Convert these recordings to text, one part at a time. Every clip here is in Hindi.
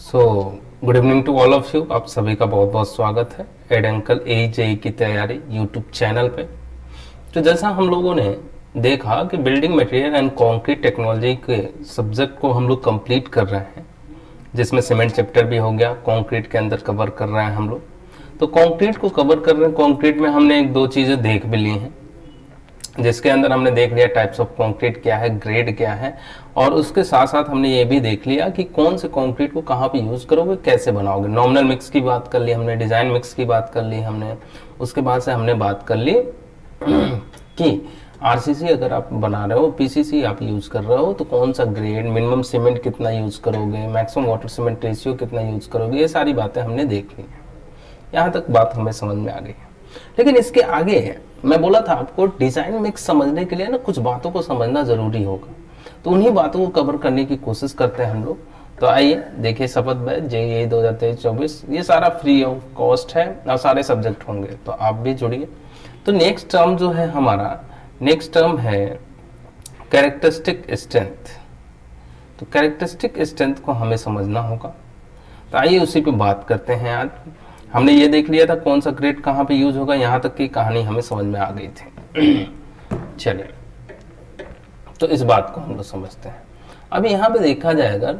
So good evening to all of you. आप सभी का बहुत बहुत स्वागत है एड अंकल AJE की तैयारी यूट्यूब चैनल पे। तो जैसा हम लोगों ने देखा कि building material and concrete technology के सब्जेक्ट को हम लोग कंप्लीट कर रहे हैं, जिसमें सीमेंट चैप्टर भी हो गया, कंक्रीट के अंदर कवर कर रहे हैं हम लोग। तो कंक्रीट को कवर कर रहे हैं। कंक्रीट में हमने एक दो चीज़ें देख भी ली हैं, जिसके अंदर हमने देख लिया टाइप्स ऑफ कंक्रीट क्या है, ग्रेड क्या है, और उसके साथ साथ हमने ये भी देख लिया कि कौन से कंक्रीट को कहाँ पे यूज करोगे, कैसे बनाओगे। नॉमिनल मिक्स की बात कर ली हमने, डिजाइन मिक्स की बात कर ली हमने। उसके बाद से हमने बात कर ली कि RCC अगर आप बना रहे हो, PCC आप यूज कर रहे हो, तो कौन सा ग्रेड, मिनिमम सीमेंट कितना यूज करोगे, मैक्सिमम वाटर सीमेंट रेशियो कितना यूज करोगे, ये सारी बातें हमने देख ली। यहाँ तक बात हमें समझ में आ गई है। लेकिन इसके आगे मैं बोला था आपको, डिजाइन मिक्स समझने के लिए ना कुछ बातों को समझना जरूरी होगा, तो उन्हीं बातों को कवर करने की कोशिश करते हैं हम लोग। तो आइए देखिए, शपथ बैच JEE 2023-24 ये सारा फ्री ऑफ कॉस्ट है और सारे सब्जेक्ट होंगे, तो आप भी जुड़िए। तो नेक्स्ट टर्म जो है हमारा, नेक्स्ट टर्म है कैरेक्टरिस्टिक स्ट्रेंथ। तो कैरेक्टरिस्टिक स्ट्रेंथ को हमें समझना होगा, तो आइए उसी पे बात करते हैं। आज हमने ये देख लिया था कौन सा ग्रेड कहाँ पे यूज होगा, यहाँ तक की कहानी हमें समझ में आ गई थी। चलिए, तो इस बात को हम लोग समझते हैं। अब यहाँ पे देखा जाए, अगर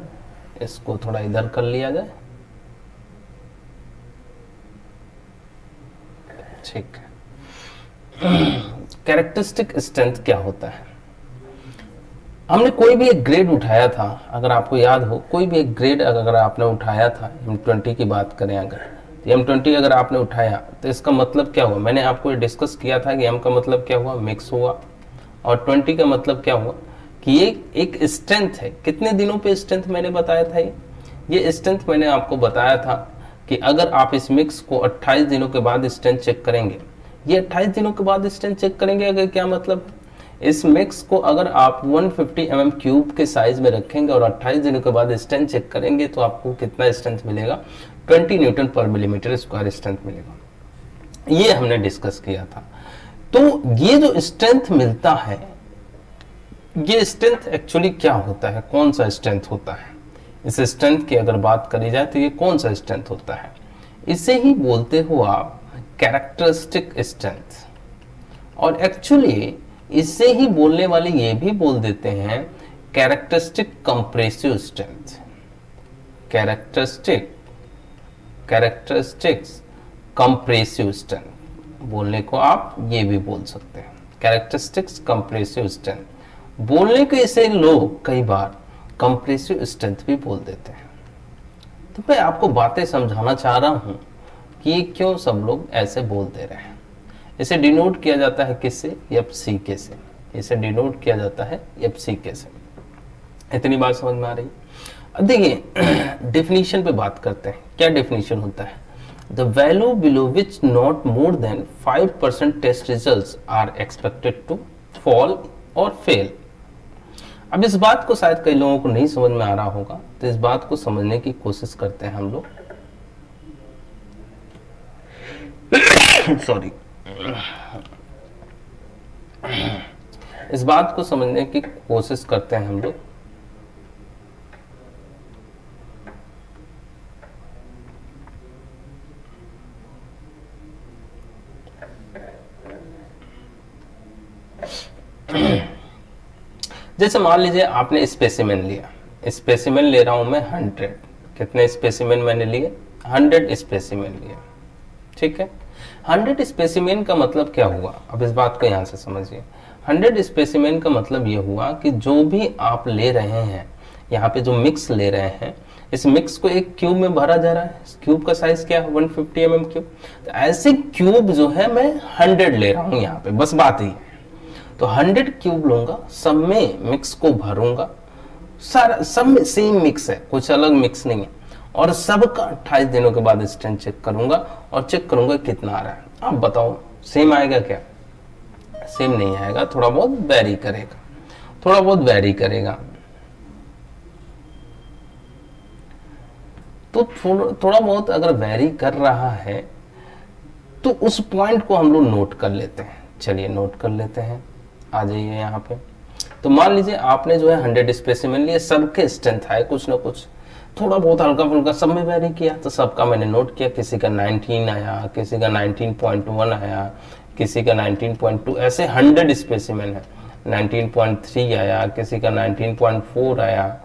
इसको थोड़ा इधर कर लिया जाए, ठीक है। कैरेक्टरिस्टिक स्ट्रेंथ क्या होता है? हमने कोई भी एक ग्रेड उठाया था, अगर आपको याद हो, कोई भी एक ग्रेड अगर आपने उठाया था, M20 की बात करें अगर, M20 अगर आपने उठाया तो इसका मतलब क्या हुआ? मैंने आपको डिस्कस किया था कि M का मतलब क्या हुआ, मिक्स हुआ, और 20 का मतलब क्या हुआ कि ये एक स्ट्रेंथ है। कितने दिनों पे स्ट्रेंथ मैंने बताया था? ये स्ट्रेंथ मैंने आपको बताया था कि अगर आप इस मिक्स को 28 दिनों के बाद स्ट्रेंथ चेक करेंगे, ये 28 दिनों के बाद स्ट्रेंथ चेक करेंगे, अगर क्या मतलब, इस मिक्स को अगर आप 150 mm क्यूब के साइज में रखेंगे और 28 दिनों के बाद स्ट्रेंथ चेक करेंगे, तो आपको कितना स्ट्रेंथ मिलेगा? 20 न्यूटन पर मिलीमीटर स्क्वायर स्ट्रेंथ मिलेगा। ये हमने डिस्कस किया था। तो ये जो स्ट्रेंथ मिलता है, ये स्ट्रेंथ एक्चुअली क्या होता है, कौन सा स्ट्रेंथ होता है? इस स्ट्रेंथ की अगर बात करी जाए तो ये कौन सा स्ट्रेंथ होता है? इसे ही बोलते हो आप कैरेक्टरिस्टिक स्ट्रेंथ। और एक्चुअली इससे ही बोलने वाले ये भी बोल देते हैं characteristic compressive strength. Characteristics compressive strength बोलने को आप ये भी बोल सकते हैं, कैरेक्टरिस्टिक्स कंप्रेसिव स्ट्रेंथ। बोलने के इसे लोग कई बार कंप्रेसिव स्ट्रेंथ भी बोल देते हैं। तो मैं आपको बातें समझाना चाह रहा हूं कि क्यों सब लोग ऐसे बोल दे रहे हैं। इसे डिनोट किया जाता है किससे? FCK से। इसे डिनोट किया जाता है FCK से। इतनी बात समझ में आ रही? अब देखिए, डेफिनेशन पे बात करते हैं। क्या डेफिनेशन होता है? The value below which not more than 5% test results are expected to fall or fail. अब इस बात को शायद कई लोगों को नहीं समझ में आ रहा होगा, तो इस बात को समझने की कोशिश करते हैं हम लोग। सॉरी, इस बात को समझने की कोशिश करते हैं हम लोग। जैसे मान लीजिए आपने स्पेसिमेन लिया, स्पेसिमेन ले रहा हूं मैं 100। कितने स्पेसिमेन मैंने लिए? 100 स्पेसिमेन लिए, ठीक है। 100 स्पेसिमेन का मतलब क्या हुआ? अब इस बात को यहां से समझिए। 100 स्पेसिमेन का मतलब यह हुआ कि जो भी आप ले रहे हैं, यहाँ पे जो मिक्स ले रहे हैं, इस मिक्स को एक क्यूब में भरा जा रहा है। इस क्यूब का साइज क्या है? 150 mm क्यूब। तो ऐसे क्यूब जो है मैं 100 ले रहा हूं यहाँ पे, बस बात ही है। तो 100 क्यूब लूंगा, सब में मिक्स को भरूंगा, सारा सब में सेम मिक्स है, कुछ अलग मिक्स नहीं है, और सबका 28 दिनों के बाद स्ट्रेंथ चेक करूंगा और चेक करूंगा कितना आ रहा है। आप बताओ, सेम आएगा क्या? सेम नहीं आएगा, थोड़ा बहुत वेरी करेगा, थोड़ा बहुत वेरी करेगा। तो थोड़ा बहुत अगर वेरी कर रहा है तो उस पॉइंट को हम लोग नोट कर लेते हैं। चलिए नोट कर लेते हैं, आ जाइए यहाँ पे। तो मान लीजिए आपने जो है 100 स्पेसिमेन लिए, सबके स्ट्रेंथ आए कुछ ना कुछ, थोड़ा बहुत हल्का फुल्का सब में वेरी किया, तो सबका मैंने नोट किया, किसी का 19 आया, किसी का 19.1 आया, किसी का 19.2, ऐसे 100 स्पेसिमेन है। 19.3 आया, किसी का 19.4 आया,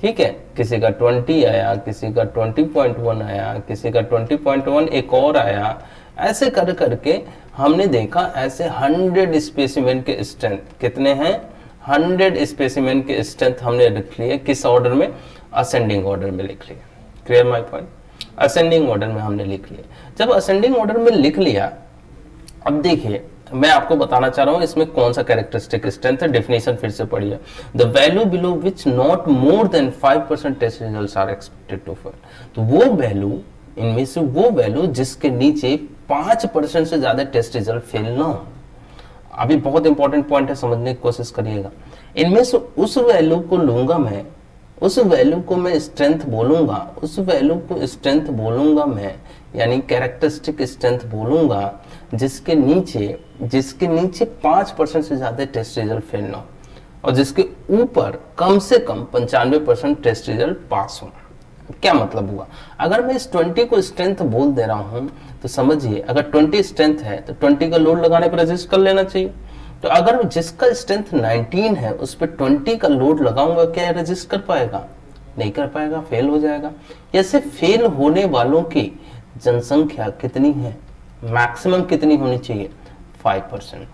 ठीक है, किसी का 20 आया, किसी का 20.1 आया, किसी का 20.1 एक और आया। ऐसे कर करके हमने देखा, ऐसे 100 स्पेसिमेन के स्ट्रेंथ कितने हैं, 100 स्पेसिमेन के स्ट्रेंथ हमने लिख लिए। किस ऑर्डर में, असेंडिंग ऑर्डर में लिख लिया। Clear my point, ascending order में हमने लिख लिया। जब असेंडिंग ऑर्डर में लिख लिया, अब देखिए मैं आपको बताना चाह रहा हूं इसमें कौन सा कैरेक्टरिस्टिक स्ट्रेंथ है। डेफिनेशन फिर से पढ़िए, the value below which not more than 5% test results are expected to fail. तो वो वैल्यू, इनमें से वो वैल्यू जिसके नीचे 5% से ज्यादा टेस्ट रिजल्ट फेल ना हो। अभी बहुत इंपॉर्टेंट पॉइंट है, समझने की कोशिश करिएगा। इनमें से उस वैल्यू को लूंगा मैं, उस वैल्यू को मैं स्ट्रेंथ बोलूंगा, उस वैल्यू को स्ट्रेंथ बोलूंगा मैं, यानी कैरेक्टरिस्टिक स्ट्रेंथ बोलूंगा जिसके नीचे 5% से ज्यादा टेस्ट रिजल्ट फेल ना हो, और जिसके ऊपर कम से कम 95% टेस्ट रिजल्ट पास हो। क्या मतलब हुआ, अगर मैं इस 20 को स्ट्रेंथ बोल दे रहा हूं तो समझिए, अगर 20 स्ट्रेंथ है तो 20 का लोड लगाने पर रजिस्ट कर लेना चाहिए। तो अगर जिसका स्ट्रेंथ 19 है उस पर 20 का लोड लगाऊंगा, क्या रजिस्ट कर पाएगा, नहीं कर पाएगा, फेल हो जाएगा। ऐसे फेल होने वालों की जनसंख्या कितनी है, मैक्सिमम कितनी होनी चाहिए, 5%।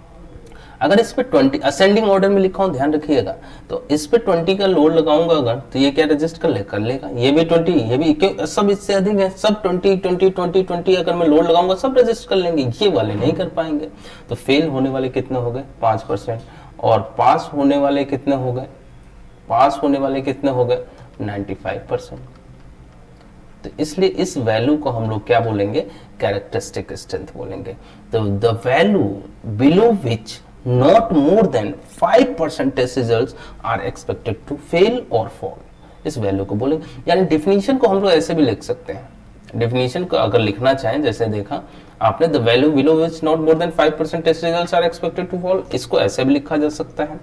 अगर इस पे 20 असेंडिंग ऑर्डर में लिखा हूं, ध्यान रखिएगा, तो इस पे 20 का लोड लगाऊंगा अगर, तो ये क्या रजिस्ट कर लेगा, ये भी 20, ये भी, क्यों सब इससे अधिक है, सब 20 अगर मैं लोड लगाऊंगा सब रजिस्ट कर लेंगे, ये वाले नहीं कर पाएंगे। तो फेल होने वाले कितने हो गए, 5%, और पास होने वाले कितने हो गए, 95%। तो इसलिए इस वैल्यू को हम लोग क्या बोलेंगे, कैरेक्टरिस्टिक स्ट्रेंथ बोलेंगे। तो the value below which not more than 5% test results are expected to fail or fall, इस वैल्यू को बोलेंगे। यानी डिफिनीशन को हम लोग ऐसे भी लिख सकते हैं। डिफिनीशन को अगर लिखना चाहें, जैसे देखा आपने, the value below which not more than 5% test results are expected to fall, इसको ऐसे भी लिखा जा सकता है,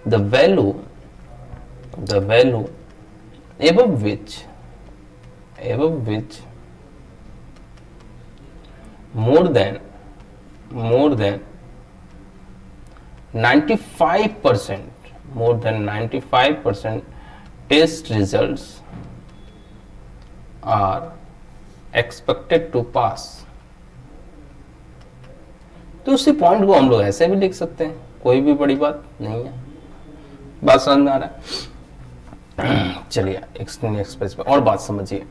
the value above which more than 95% test results are expected to pass। तो उसी पॉइंट को हम लोग ऐसे भी लिख सकते हैं, कोई भी बड़ी बात नहीं है। बात समझ में आ रहा है? चलिए एक्सप्रेस पे और बात समझिए।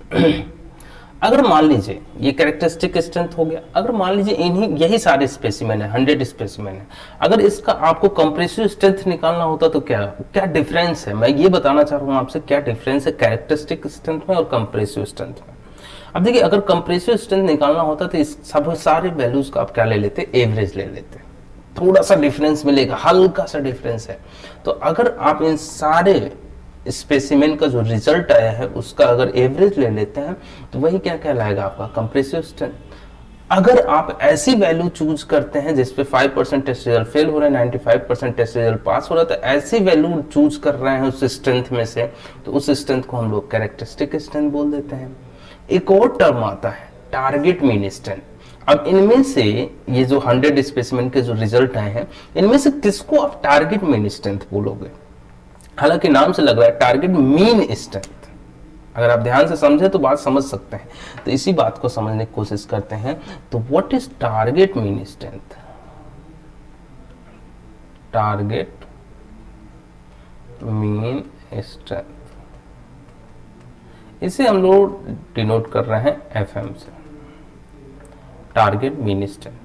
अगर मान लीजिए ये कैरेक्टरिस्टिक स्ट्रेंथ हो गया, अगर मान लीजिए यही सारे स्पेसिमेन है, 100 स्पेसिमेन है, अगर इसका आपको कंप्रेसिव स्ट्रेंथ निकालना होता तो क्या डिफरेंस है, मैं ये बताना चाह रहा हूँ आपसे, क्या डिफरेंस है कैरेक्टरिस्टिक स्ट्रेंथ में और कंप्रेसिव स्ट्रेंथ में। अब देखिए, अगर कंप्रेसिव स्ट्रेंथ निकालना होता तो इस सब सारे वैल्यूज का आप क्या ले लेते, एवरेज ले लेते, थोड़ा सा डिफरेंस मिलेगा, हल्का सा डिफरेंस है। तो अगर आप इन सारे स्पेसिमेन का जो रिजल्ट आया है उसका अगर एवरेज ले लेते हैं तो वही क्या कहलाएगा, आपका कंप्रेसिव स्ट्रेंथ। अगर आप ऐसी वैल्यू चूज करते हैं जिसपे 5% टेस्ट रिजल्ट फेल हो रहा है, 95% टेस्ट रिजल्ट पास हो रहा है, तो ऐसी वैल्यू चूज कर रहे हैं उस स्ट्रेंथ में से, तो उस स्ट्रेंथ को हम लोग कैरेक्टरिस्टिक स्ट्रेंथ बोल देते हैं। एक और टर्म आता है टारगेट मीन स्ट्रेंथ। अब इनमें से ये जो 100 स्पेसिमेन के जो रिजल्ट आए हैं, इनमें से किसको आप टारगेट मीन स्ट्रेंथ बोलोगे? हालांकि नाम से लग रहा है टारगेट मीन स्ट्रेंथ, अगर आप ध्यान से समझे तो बात समझ सकते हैं। तो इसी बात को समझने की कोशिश करते हैं। तो what is target mean strength? Target mean strength, इसे हम लोग डिनोट कर रहे हैं FM से, टारगेट मीन स्ट्रेंथ।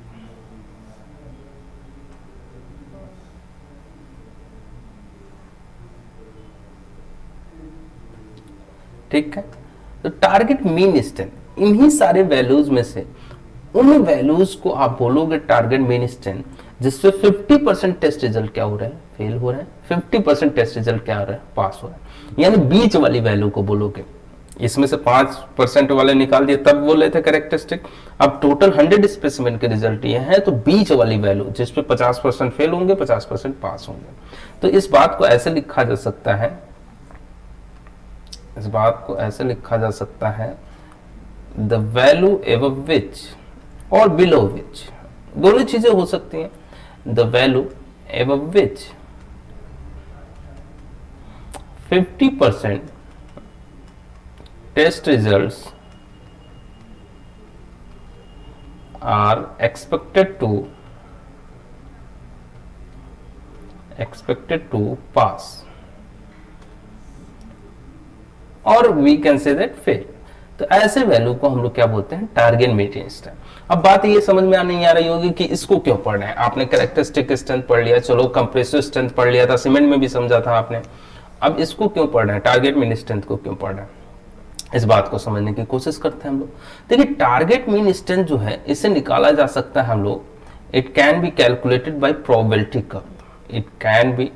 ठीक है, तो टारगेट मीन स्ट्रेंथ, इन्हीं सारे वैल्यूज में से उन वैल्यूज को आप बोलोगे टारगेट मीन स्ट्रेंथ जिससे 50% टेस्ट रिजल्ट क्या हो रहा है, फेल हो रहा है, 50% टेस्ट रिजल्ट क्या हो रहा है, पास हो रहा है, यानी बीच वाली वैल्यू को बोलोगे। इसमें से 5% वाले निकाल दिए तब बोले थे कैरेक्टरिस्टिक। अब टोटल 100 स्पेसिमेन के रिजल्ट ये है, तो बीच वाली वैल्यू जिसपे 50% फेल होंगे, 50% पास होंगे। तो इस बात को ऐसे लिखा जा सकता है, इस बात को ऐसे लिखा जा सकता है, द वैल्यू एबव विच और बिलो विच, दोनों चीजें हो सकती हैं। The value above which 50% test results are expected to pass, और we can say that fail. तो ऐसे वैल्यू को हम लोग क्या बोलते हैं, टारगेट मीटिंग स्ट्रेंथ। अब बात ये समझ में नहीं आ रही होगी कि इसको क्यों पढ़ना है। आपने कैरेक्टरिस्टिक स्ट्रेंथ पढ़ लिया, चलो कंप्रेसिव स्ट्रेंथ पढ़ लिया था, सीमेंट में भी समझा था आपने, अब इसको क्यों पढ़ना है, टारगेट मीन स्ट्रेंथ को क्यों पढ़ना है, इस बात को समझने की कोशिश करते हैं हम लोग। देखिए टारगेट मीन स्ट्रेंथ जो है इसे निकाला जा सकता है हम लोग, it can be calculated by probability curve, it can be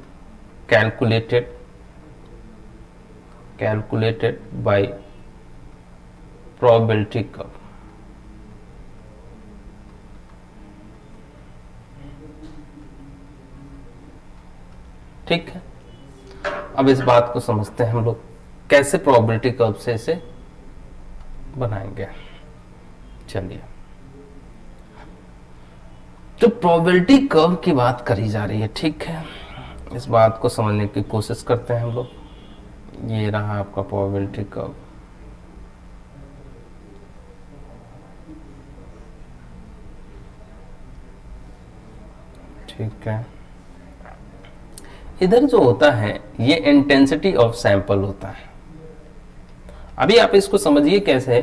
calculated by probability curve। ठीक है, अब इस बात को समझते हैं हम लोग कैसे प्रोबेबिलिटी कर्व से इसे बनाएंगे। चलिए, तो प्रोबेबिलिटी कर्व की बात करी जा रही है, ठीक है, इस बात को समझने की कोशिश करते हैं हम लोग। ये रहा आपका प्रोबेबिलिटी कर्व, ठीक है। इधर जो होता है ये इंटेंसिटी ऑफ सैंपल होता है। अभी आप इसको समझिए कैसे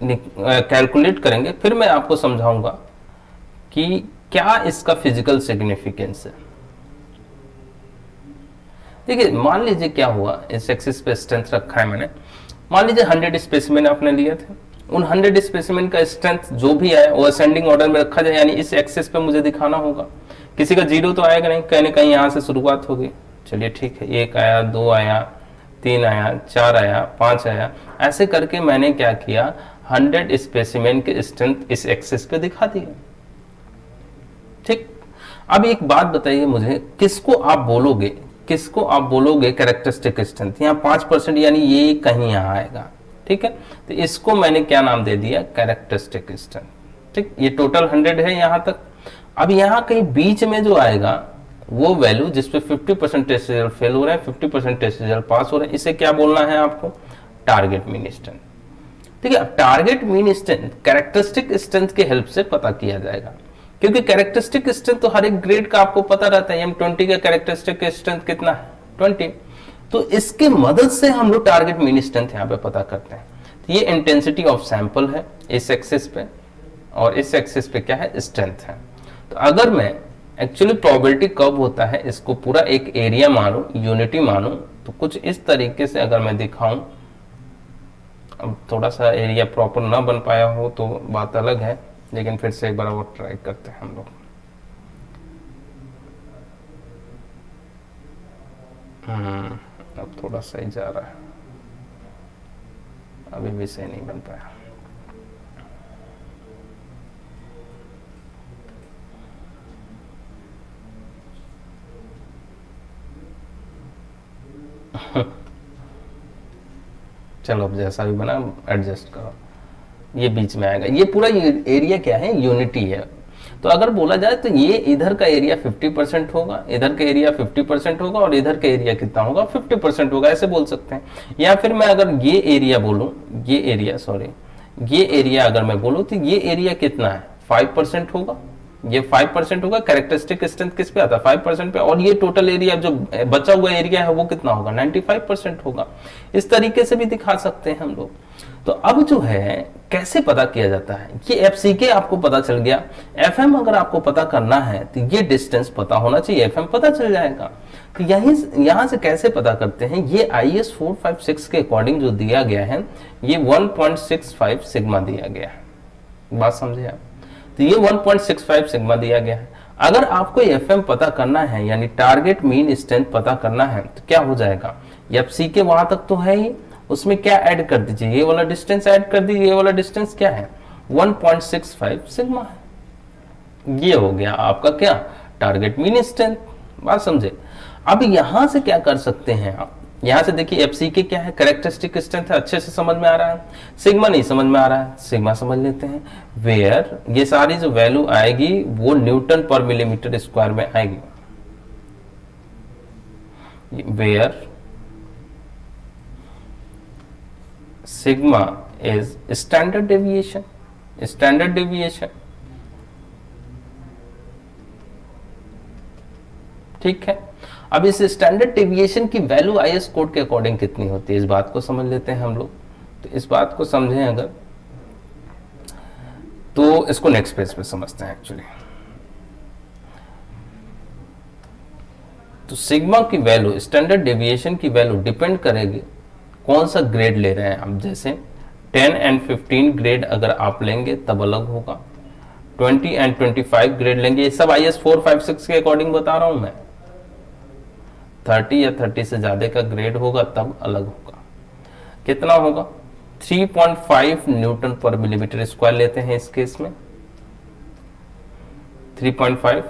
कैलकुलेट करेंगे, फिर मैं आपको समझाऊंगा कि क्या इसका फिजिकल सिग्निफिकेंस है। देखिए मान लीजिए क्या हुआ, इस एक्सिस पे स्ट्रेंथ रखा है मैंने, मान लीजिए 100 स्पेसिमेन आपने लिए थे, उन 100 स्पेसिमेन का स्ट्रेंथ जो भी आए वो असेंडिंग ऑर्डर में रखा जाए, यानी इस एक्सिस पे मुझे दिखाना होगा। किसी का 0 तो आएगा नहीं, कहीं ना कहीं यहाँ से शुरुआत होगी। चलिए ठीक है, 1 आया, 2 आया, 3 आया, 4 आया, 5 आया, ऐसे करके मैंने क्या किया, 100 स्पेसिमेन के स्ट्रेंथ इस एक्सिस पे दिखा दिए। ठीक, अब एक बात बताइए मुझे, किसको आप बोलोगे कैरेक्टरिस्टिक स्ट्रेंथ। यहाँ 5% यानी ये कहीं यहाँ आएगा, ठीक है, तो इसको मैंने क्या नाम दे दिया, कैरेक्टरिस्टिक स्ट्रेंथ। ठीक, ये टोटल 100 है यहाँ तक। अब यहाँ कहीं बीच में जो आएगा वो वैल्यू जिसपे 50% टेस्ट रिजल्ट फेल हो रहा है, 50% टेस्ट रिजल्ट पास हो रहा है, इसे क्या बोलना है आपको, टारगेट मीन स्ट्रेंथ। ठीक है, अब target mean strength characteristic strength के हेल्प से पता किया जाएगा, क्योंकि कैरेक्टरिस्टिक स्ट्रेंथ तो हर एक ग्रेड का आपको पता रहता है। M20 का कैरेक्टरिस्टिक स्ट्रेंथ कितना है, 20, तो इसके मदद से हम लोग टारगेट मीन स्ट्रेंथ यहाँ पे पता करते हैं। तो ये इंटेंसिटी ऑफ सैंपल है इस एक्सिस पे, और इस एक्सिस पे क्या है, स्ट्रेंथ है। तो अगर मैं एक्चुअली प्रोबेबिलिटी कब होता है, इसको पूरा एक एरिया मानूं, यूनिटी मानूं, तो कुछ इस तरीके से अगर मैं दिखाऊं, अब थोड़ा सा एरिया प्रॉपर ना बन पाया हो तो बात अलग है, लेकिन फिर से एक बार और ट्राई करते हैं हम लोग। अब थोड़ा सही जा रहा है, अभी भी सही नहीं बन पाया। चलो अब जैसा भी बना एडजस्ट करो, ये बीच में आएगा। ये पूरा एरिया क्या है, यूनिटी है। तो अगर बोला जाए तो ये इधर का एरिया 50% होगा, इधर का एरिया 50% होगा, और इधर का एरिया कितना होगा, 50% होगा, ऐसे बोल सकते हैं। या फिर मैं अगर ये एरिया बोलूं, ये एरिया अगर मैं बोलूं तो ये एरिया कितना है, 5% होगा, ये 5% होगा। कैरेक्टरिस्टिक स्ट्रेंथ किस पे आता है, 5% पे, और ये टोटल एरिया जो बचा हुआ एरिया है वो कितना होगा, 95% होगा। इस तरीके से भी दिखा सकते हैं हम लोग। तो अब जो है कैसे पता किया जाता है, ये एफसीके आपको पता चल गया। एफएम अगर आपको पता करना है तो ये डिस्टेंस पता होना चाहिए, एफएम पता चल जाएगा। तो यहां से कैसे पता करते हैं, ये IS 456 के अकॉर्डिंग जो दिया गया है, ये 1.65 सिग्मा दिया गया है। बात समझे आप, तो ये 1.65 सिग्मा दिया गया है। अगर आपको एफएम पता करना है, यानी टारगेट मीन स्ट्रेंथ पता करना है, तो क्या हो जाएगा, एफसीके वहां तक तो है ही, उसमें क्या ऐड कर दीजिए, ये वाला डिस्टेंस ऐड कर दीजिए। ये वाला डिस्टेंस क्या है, 1.65 सिग्मा है। ये हो गया आपका क्या, टारगेट मीन स्ट्रेंथ। बात समझे। अब यहां से क्या कर सकते हैं आप, यहां से देखिए एफसी क्या है, कैरेक्टरिस्टिक स्ट्रेंथ है, अच्छे से समझ में आ रहा है। सिग्मा नहीं समझ में आ रहा है, सिग्मा समझ लेते हैं। वेयर ये सारी जो वैल्यू आएगी वो न्यूटन पर मिलीमीटर स्क्वायर में आएगी। Where sigma is standard deviation, standard deviation, ठीक है। अब इस स्टैंडर्ड डेविएशन की वैल्यू आईएस कोड के अकॉर्डिंग कितनी होती है, इस बात को समझ लेते हैं हम लोग। तो इस बात को समझें अगर, तो इसको नेक्स्ट पेज पे समझते हैं एक्चुअली। तो सिग्मा की वैल्यू, स्टैंडर्ड डेविएशन की वैल्यू डिपेंड करेगी कौन सा ग्रेड ले रहे हैं आप। जैसे 10 एंड 15 ग्रेड अगर आप लेंगे तब अलग होगा, 20 एंड 25 ग्रेड लेंगे, ये सब IS 456 के अकॉर्डिंग बता रहा हूं मैं। 30 या 30 से ज्यादा का ग्रेड होगा तब अलग होगा। कितना होगा, 3.5 न्यूटन पर मिलीमीटर स्क्वायर लेते हैं इस केस में, 3.5,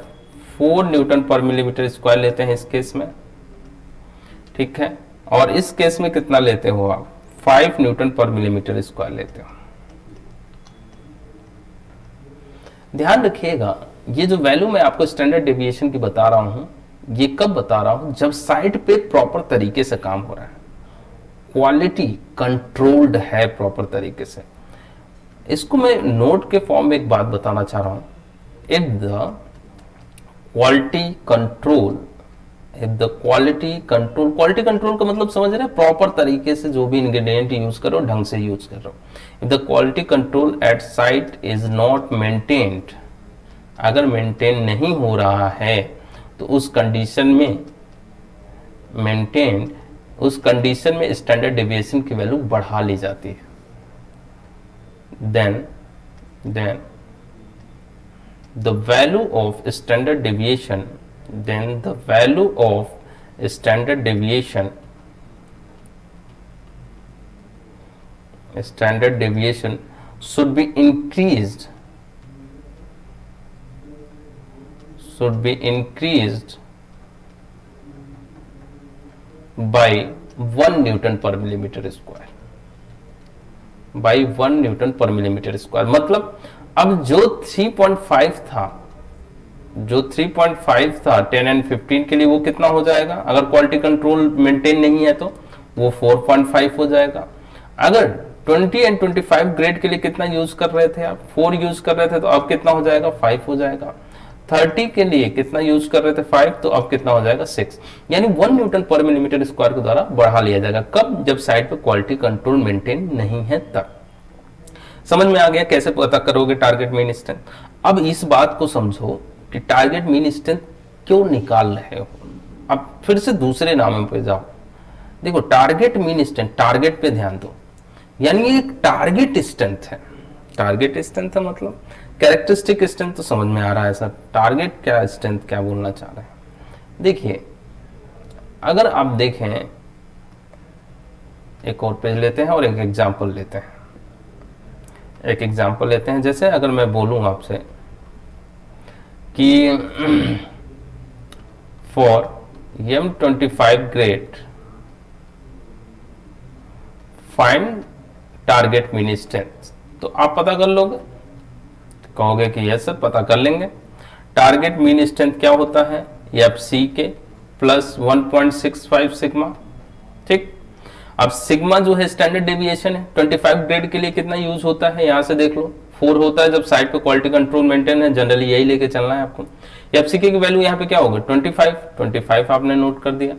4 न्यूटन पर मिलीमीटर स्क्वायर लेते हैं इस केस में, ठीक है। और इस केस में कितना लेते हो आप, 5 न्यूटन पर मिलीमीटर स्क्वायर लेते हो। ध्यान रखिएगा ये जो वैल्यू मैं आपको स्टैंडर्ड डेविएशन की बता रहा हूं, ये कब बता रहा हूं, जब साइट पे प्रॉपर तरीके से काम हो रहा है, क्वालिटी कंट्रोल्ड है प्रॉपर तरीके से। इसको मैं नोट के फॉर्म में एक बात बताना चाह रहा हूं, if the quality control, if the quality control, quality control का मतलब समझ रहे हैं, प्रॉपर तरीके से जो भी इंग्रेडिएंट यूज करो ढंग से यूज कर रहे हो। If the quality control at site is not maintained, अगर मेंटेन नहीं हो रहा है तो उस कंडीशन में मेंटेन, उस कंडीशन में स्टैंडर्ड डेविएशन की वैल्यू बढ़ा ली जाती है। Then the value of standard deviation, then the value of standard deviation should be increased by 1 Newton पर मिलीमीटर स्क्वायर, by 1 न्यूटन पर मिलीमीटर स्क्वायर। मतलब अब जो 3.5 था, जो 3.5 था 10 एंड 15 के लिए, वो कितना हो जाएगा, अगर क्वालिटी कंट्रोल मेंटेन नहीं है तो वो 4.5 हो जाएगा। अगर 20 एंड 25 ग्रेड के लिए कितना यूज कर रहे थे आप, 4 यूज कर रहे थे, तो अब कितना हो जाएगा, 5 हो जाएगा। 30 के लिए कितना यूज कर रहे थे, 5, तो अब कितना हो जाएगा, 6। यानी 1 न्यूटन पर मिलीमीटर स्क्वायर के द्वारा बढ़ा लिया जाएगा। कब, जब साइड पे क्वालिटी कंट्रोल मेंटेन नहीं है तब। समझ में आ गया कैसे पता करोगे टारगेट मीन स्ट्रेंथ। अब इस बात को समझो कि टारगेट मीन स्ट्रेंथ क्यों निकाल रहे हो। अब फिर से दूसरे नामों पे जाओ, देखो टारगेट मीन स्ट्रेंथ, टारगेट पे ध्यान दो, यानी ये एक टारगेट स्ट्रेंथ है। टारगेट स्ट्रेंथ है मतलब कैरेक्टरिस्टिक स्ट्रेंथ तो समझ में आ रहा है सर, टारगेट क्या स्ट्रेंथ क्या बोलना चाह रहे हैं। देखिए अगर आप देखें, एक और पेज लेते हैं और एक एग्जांपल लेते हैं, एक एग्जांपल लेते हैं। जैसे अगर मैं बोलूं आपसे कि for M25 grade find target mean strength, तो आप पता कर लोगे, कहोगे कि यस सर पता कर लेंगे। टारगेट मीन स्ट्रेंथ क्या होता है, FC के प्लस 1.65 सिग्मा, ठीक। अब सिग्मा जो है स्टैंडर्ड डेविएशन है, 25 ग्रेड के लिए कितना यूज होता है, यहां से देख लो 4 होता है। जब साइड पे क्वालिटी कंट्रोल मेंटेन है, जनरली यही लेके चलना है आपको। एफसीके की वैल्यू यहाँ पे क्या होगा, 25 आपने नोट कर दिया,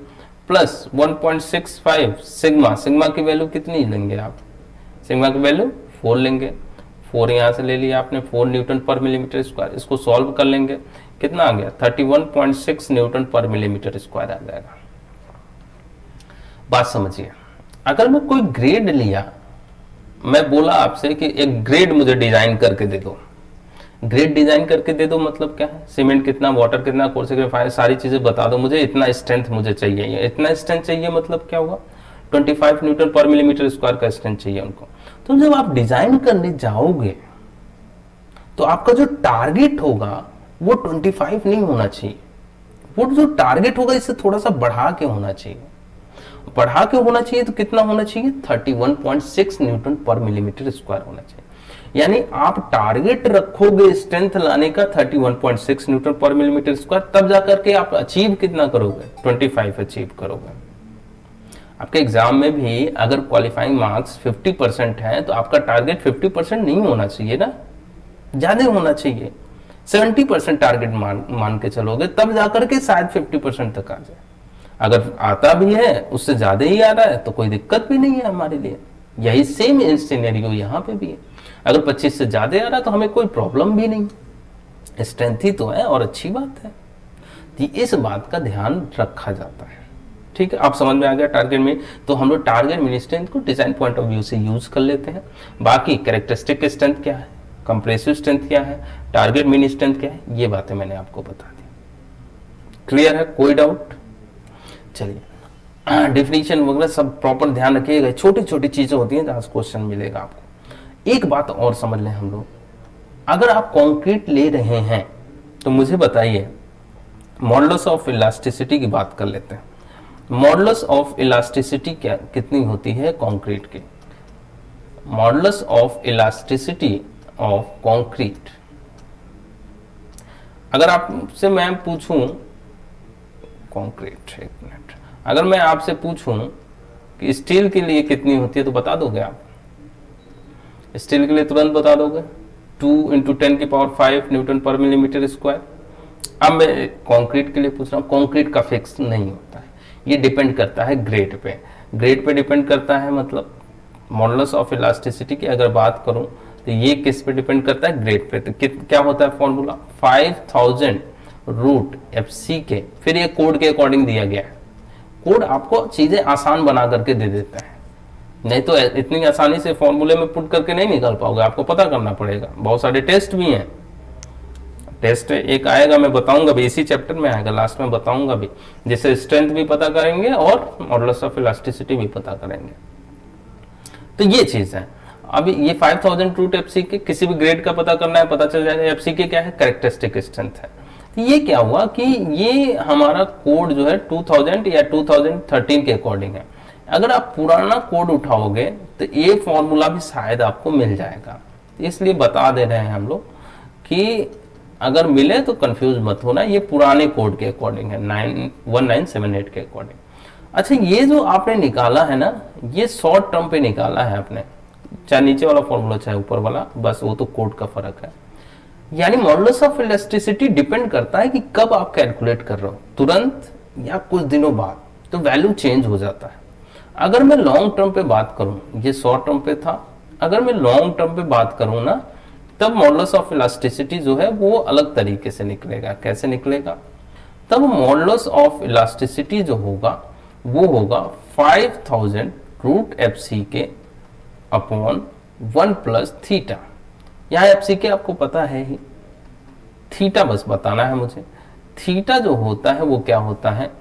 प्लस 1.65 सिग्मा, सिग्मा की वैल्यू कितनी लेंगे आप, सिग्मा की वैल्यू 4 लेंगे, 4 यहाँ से ले लिया आपने, 4 न्यूटन पर मिलीमीटर स्क्वायर। इसको सॉल्व कर लेंगे, कितना आ गया, 31.6 न्यूटन पर मिलीमीटर स्क्वायर आ जाएगा। बात समझिए, अगर मैं कोई ग्रेड लिया, मैं बोला आपसे कि एक ग्रेड मुझे डिजाइन करके दे दो, ग्रेड डिजाइन करके दे दो मतलब क्या है, सीमेंट कितना, वाटर कितना, कोर्सिफायर, सारी चीजें बता दो मुझे, इतना स्ट्रेंथ मुझे चाहिए, इतना स्ट्रेंथ चाहिए मतलब क्या हुआ, 25 न्यूटन पर मिलीमीटर स्क्वायर का स्ट्रेंथ चाहिए उनको। तो जब आप डिजाइन करने जाओगे तो आपका जो टारगेट होगा वो 25 नहीं होना चाहिए, वो जो टारगेट होगा इससे थोड़ा सा बढ़ा के होना चाहिए। बढ़ा के होना चाहिए तो कितना होना चाहिए, 31.6 न्यूटन पर मिलीमीटर स्क्वायर होना चाहिए। यानी आप टारगेट रखोगे स्ट्रेंथ लाने का 31.6 न्यूटन पर मिलीमीटर स्क्वायर, तब जाकर के आप अचीव कितना करोगे, 25 अचीव करोगे। आपके एग्जाम में भी अगर क्वालिफाइंग मार्क्स 50% है तो आपका टारगेट 50% नहीं होना चाहिए ना, ज्यादा होना चाहिए। 70% टारगेट मान के चलोगे तब जाकर के शायद 50% तक आ जाए। अगर आता भी है उससे ज्यादा ही आ रहा है तो कोई दिक्कत भी नहीं है हमारे लिए। यही सेम सिनेरियो यहाँ पे भी है। अगर 25 से ज्यादा आ रहा है तो हमें कोई प्रॉब्लम भी नहीं, स्ट्रेंथ ही तो है और अच्छी बात है। तो इस बात का ध्यान रखा जाता है। ठीक है, आप समझ में आ गया टारगेट में। तो हम लोग टारगेट मिनी स्ट्रेंथ को डिजाइन पॉइंट ऑफ व्यू से यूज कर लेते हैं। बाकी कैरेक्टरिस्टिक स्ट्रेंथ क्या है, कंप्रेसिव स्ट्रेंथ क्या है, टारगेट मिनी स्ट्रेंथ क्या है, ये बातें मैंने आपको बता दी। क्लियर है, कोई डाउट? चलिए, डेफिनेशन वगैरह सब प्रॉपर ध्यान रखिएगा। छोटी छोटी चीजें होती हैं जहां से क्वेश्चन मिलेगा आपको। एक बात और समझ लें हम लोग, अगर आप कंक्रीट ले रहे हैं तो मुझे बताइए, मॉडुलस ऑफ इलास्टिसिटी की बात कर लेते हैं। मॉडुलस ऑफ इलास्टिसिटी क्या कितनी होती है कंक्रीट की? Modulus of elasticity of concrete, अगर आपसे मैं पूछूं कंक्रीट, एक मिनट, अगर मैं आपसे पूछूं कि स्टील के लिए कितनी होती है तो बता दोगे आप? स्टील के लिए तुरंत बता दोगे, 2 × 10⁵ न्यूटन पर मिलीमीटर स्क्वायर। अब मैं कंक्रीट के लिए पूछ रहा हूं, कंक्रीट का फिक्स नहीं होता है, ये डिपेंड करता है grade pay. Grade pay depend करता है, मतलब मॉडुलस ऑफ इलास्टिसिटी की अगर बात करूं तो ये किस पे डिपेंड करता है, ग्रेड पे। तो क्या होता है फॉर्मूला, 5000 रूट FC के, फिर ये कोड के अकॉर्डिंग दिया गया है। कोड आपको चीजें आसान बना करके दे देता है, नहीं तो इतनी आसानी से फॉर्मूले में पुट करके नहीं निकाल पाओगे, आपको पता करना पड़ेगा। बहुत सारे टेस्ट भी हैं, टेस्ट एक आएगा, मैं बताऊंगा भी, इसी चैप्टर में आएगा, लास्ट में बताऊंगा भी, जिससे स्ट्रेंथ भी पता करेंगे और मॉडुलस ऑफ इलास्टिसिटी भी पता करेंगे। तो ये चीज है। अभी ये 5000 रूट FC के किसी भी ग्रेड का पता करना है, पता चल जाएगा। FC के क्या है, कैरेक्टरिस्टिक स्ट्रेंथ है। तो ये क्या हुआ कि ये हमारा कोड जो है 2000 या 2013 के अकॉर्डिंग है। अगर आप पुराना कोड उठाओगे तो ये फॉर्मूला भी शायद आपको मिल जाएगा, इसलिए बता दे रहे हैं हम लोग कि अगर मिले तो कंफ्यूज मत होना, ये पुराने कोड के अकॉर्डिंग है, 1978 के अकॉर्डिंग। अच्छा, ये जो आपने निकाला है ना, ये शॉर्ट टर्म पे निकाला है आपने, चाहे नीचे वाला फॉर्मूला चाहे ऊपर वाला, बस वो तो कोड का फर्क है। यानी मॉडुलस ऑफ इलास्टिसिटी डिपेंड करता है कि कब आप कैलकुलेट कर रहे हो, तुरंत या कुछ दिनों बाद, तो वैल्यू चेंज हो जाता है। अगर मैं लॉन्ग टर्म पे बात करूं, ये शॉर्ट टर्म पे था, अगर मैं लॉन्ग टर्म पे बात करूं ना, तब मॉडुलस ऑफ इलास्टिसिटी जो है वो अलग तरीके से निकलेगा। कैसे निकलेगा? तब मॉडुलस ऑफ इलास्टिसिटी जो होगा वो होगा 5000 रूट FC के अपॉन 1 प्लस थीटा। यहाँ FC के आपको पता है ही, थीटा बस बताना है मुझे। थीटा जो होता है वो क्या होता है,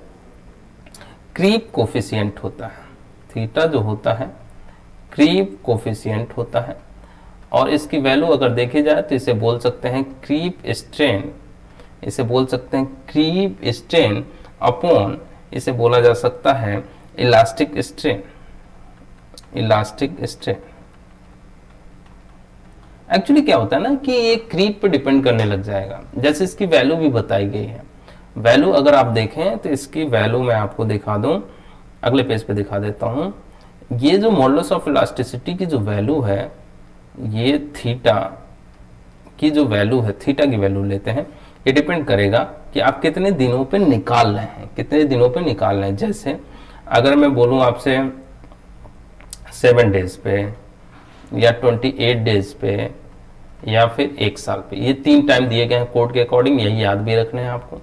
क्रीप कोफिशिएंट होता है। थीटा जो होता है क्रीप कोफिशिएंट होता है, और इसकी वैल्यू अगर देखी जाए तो इसे बोल सकते हैं क्रीप स्ट्रेन, इसे बोल सकते हैं क्रीप स्ट्रेन अपॉन, इसे बोला जा सकता है elastic strain. Elastic strain actually क्या होता है ना कि ये क्रीप पे डिपेंड करने लग जाएगा, जैसे इसकी वैल्यू भी बताई गई है। वैल्यू अगर आप देखें तो इसकी वैल्यू मैं आपको दिखा दूं, अगले पेज पे दिखा देता हूं। ये जो मॉडुलस ऑफ इलास्टिसिटी की जो वैल्यू है, ये थीटा की जो वैल्यू है, थीटा की वैल्यू लेते हैं, ये डिपेंड करेगा कि आप कितने दिनों पे निकाल रहे हैं, कितने दिनों पे निकाल रहे हैं। जैसे अगर मैं बोलूं आपसे 7 डेज पे या 28 डेज पे या फिर 1 साल पे, ये 3 टाइम दिए गए हैं कोड के अकॉर्डिंग, यही याद भी रखने हैं आपको।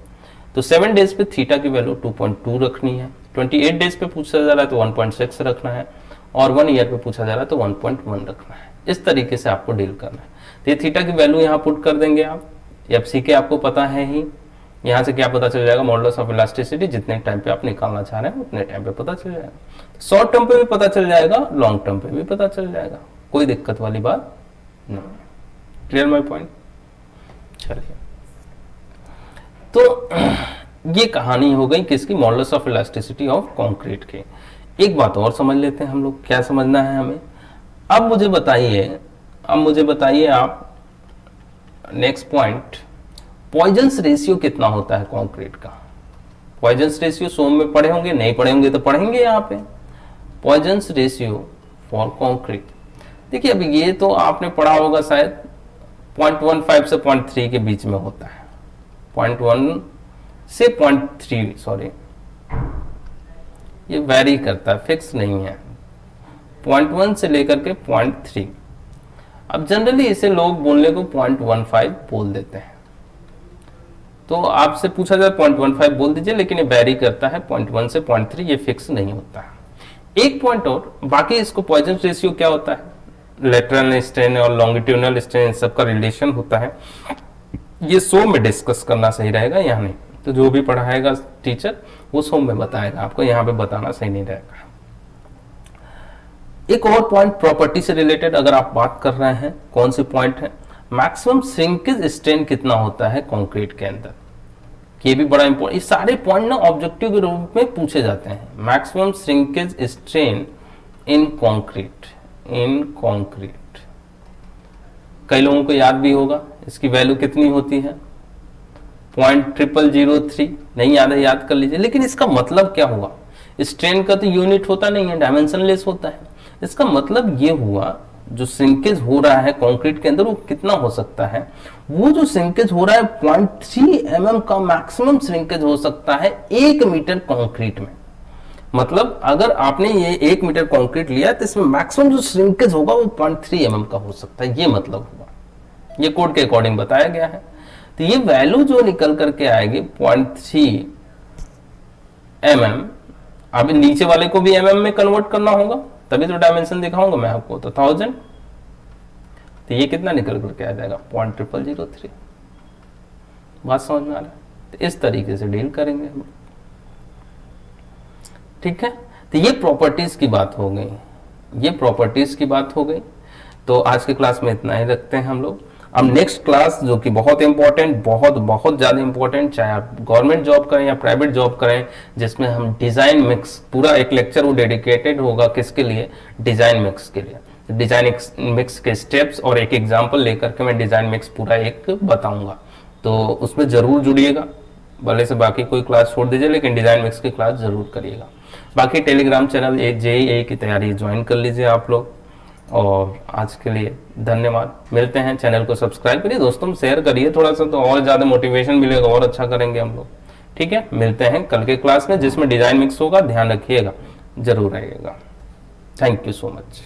तो 7 डेज पे थीटा की वैल्यू 2.2 रखनी है, 28 डेज पे पूछा जा रहा है तो 1.6 रखना है, और 1 ईयर पे पूछा जा रहा है तो 1.1 रखना है। इस तरीके से आपको डील करना है। तो ये थीटा की वैल्यू यहाँ पुट कर देंगे आप। FC के आपको पता है ही, यहाँ से क्या पता चल जाएगा, मॉडुलस ऑफ इलास्टिसिटी जितने टाइम पे आप निकालना चाह रहे हैं उतने टाइम पे पता चल जाएगा। शॉर्ट टर्म पे भी पता चल जाएगा, लॉन्ग टर्म पे भी पता चल जाएगा, कोई दिक्कत वाली बात नहीं। Clear my point? चलिए, तो ये कहानी हो गई किसकी, modulus of elasticity of concrete की। एक बात और समझ लेते हैं हम लोग, क्या समझना है हमें। अब मुझे बताइए आप, नेक्स्ट पॉइंट, पॉइजन्स रेशियो कितना होता है कंक्रीट का। पॉइजन्स रेशियो सोम में पढ़े होंगे, नहीं पढ़े होंगे तो पढ़ेंगे यहाँ पे। पॉइजन्स रेशियो फॉर कंक्रीट, देखिए अब ये तो आपने पढ़ा होगा शायद 0.15 से 0.3 के बीच में होता है। 0.1 से 0.3, सॉरी, ये वैरी करता है, फिक्स नहीं है। 0.1 से लेकर के 0.3। अब जनरली इसे लोग बोलने को 0.15 बोल देते हैं, तो आपसे पूछा जाए 0.15 बोल दीजिए, लेकिन ये वैरी करता है 0.1 से 0.3, ये फिक्स नहीं होता है। एक पॉइंट और, बाकी इसको पॉइजन्स रेशियो क्या होता है, लेटरल स्ट्रेन और लॉन्गिट्यूडनल स्ट्रेन सबका रिलेशन होता है। ये शो में डिस्कस करना सही रहेगा, यहाँ नहीं। तो जो भी पढ़ाएगा टीचर वो शो में बताएगा आपको, यहाँ पे बताना सही नहीं रहेगा। एक और पॉइंट प्रॉपर्टी से रिलेटेड अगर आप बात कर रहे हैं, कौन सी पॉइंट है, मैक्सिमम श्रिंकेज स्ट्रेन कितना होता है कंक्रीट के अंदर, ये भी बड़ा इंपॉर्टेंट। ये सारे पॉइंट ना ऑब्जेक्टिव के रूप में पूछे जाते हैं। Maximum shrinkage strain in concrete, कई लोगों को याद भी होगा इसकी वैल्यू कितनी होती है, 0.0003, नहीं याद है याद कर लीजिए। लेकिन इसका मतलब क्या हुआ, स्ट्रेन का तो यूनिट होता नहीं है, डायमेंशनलेस होता है। इसका मतलब ये हुआ जो श्रिंकेज हो रहा है कंक्रीट के अंदर वो कितना हो सकता है, वो जो श्रिंकेज हो रहा है 0.3 mm का मैक्सिमम श्रिंकेज हो सकता है 1 मीटर कंक्रीट में। मतलब अगर आपने ये 1 मीटर कंक्रीट लिया तो इसमें मैक्सिमम जो श्रिंकेज होगा वो 0.3 mm का हो सकता है, ये मतलब हुआ। ये कोड के अकॉर्डिंग बताया गया है। तो ये वैल्यू जो निकल करके आएगी 0.3 mm, अब नीचे वाले को भी mm में कन्वर्ट करना होगा, तभी तो डायमेंशन दिखाऊंगा मैं आपको। तो 1000, तो ये कितना निकल करके आ जाएगा 0.0003। बात समझ में आ रहा है। तो इस तरीके से डील करेंगे हम, ठीक है। तो ये प्रॉपर्टीज की बात हो गई, तो आज की क्लास में इतना ही रखते हैं हम लोग। अब नेक्स्ट क्लास जो कि बहुत इंपॉर्टेंट, बहुत ज्यादा इंपॉर्टेंट, चाहे आप गवर्नमेंट जॉब करें या प्राइवेट जॉब करें, जिसमें हम डिजाइन मिक्स, पूरा एक लेक्चर वो डेडिकेटेड होगा किसके लिए, डिजाइन मिक्स के लिए। डिजाइन मिक्स के स्टेप्स और एक एग्जांपल लेकर के मैं डिजाइन मिक्स पूरा एक बताऊंगा, तो उसमें जरूर जुड़िएगा। भले से बाकी कोई क्लास छोड़ दीजिए, लेकिन डिजाइन मिक्स की क्लास जरूर करिएगा। बाकी टेलीग्राम चैनल JEE की तैयारी ज्वाइन कर लीजिए आप लोग। और आज के लिए धन्यवाद, मिलते हैं। चैनल को सब्सक्राइब करिए, दोस्तों में शेयर करिए थोड़ा सा, तो और ज़्यादा मोटिवेशन मिलेगा और अच्छा करेंगे हम लोग, ठीक है। मिलते हैं कल के क्लास में जिसमें डिजाइन मिक्स होगा, ध्यान रखिएगा, जरूर आइएगा। Thank you so much.